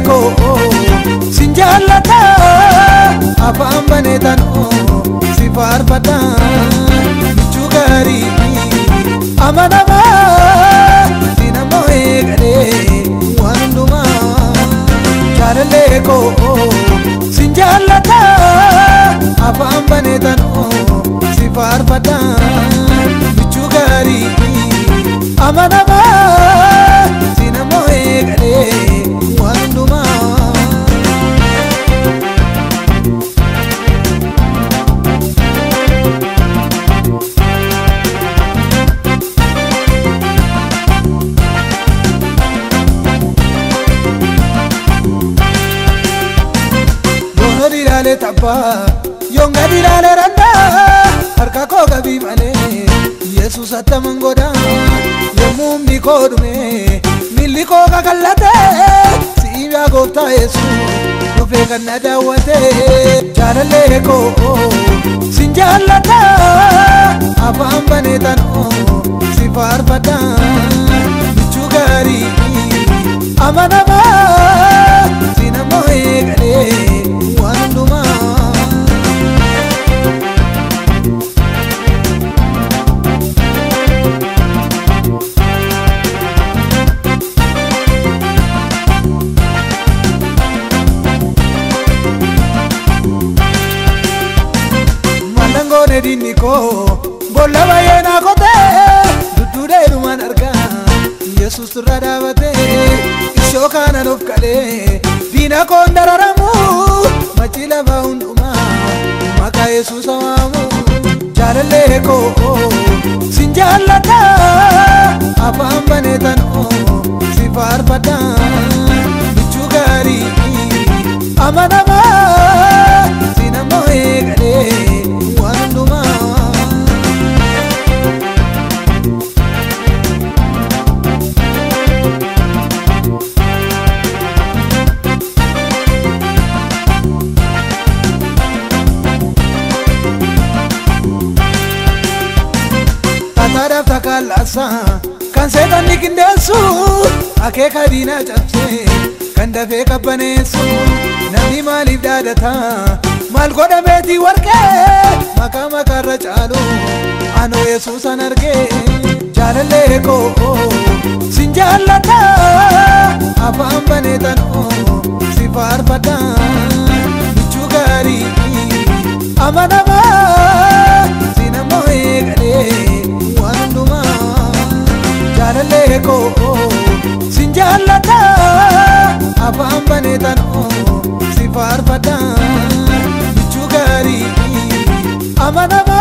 ko sinjallata afaan baneetan si faarfadha michuu gaarii amanama sinammoo eegalee waan hundumaa jaalallee ko sinjallata afaan baneetan si faarfadha michuu gaarii amanama sinammoo eegalee waan hundumaa Dilale tapa, yonga dilale randa, harka ko gabi male, Yesus atta mangoda, yomum di ko dume, milli ko kakalate, si ya gofta Yesus, dufe kanna dawate, jaalale ko, sinjallata, afaan baneetan si faarfadha, michuu gaarii, amanama, sinammoo eegalee. Dini ko bolla bayena kote dudude ruman arga Yesus radabate ishokana nofkale dina ko ndararamu machila baunduma maka Yesus amamu jaalale ko sinjallata afaan baneetan si faarfadha michuu gaarii amanama sinammoo eegalee Takalasa kan setan dikindesu ake kadina capse kan dafe kabanesu namni maaliif daadata maal godha beeti warqe maka makarra caalu ano Yesuusan arge jaalallee ko sinjallata afaan baneetan si faarfadha michuu gaarii amanama sinammoo eegalee jaalale ko sinjallata afaan baneetan si faarfadha michuu gaarii amanama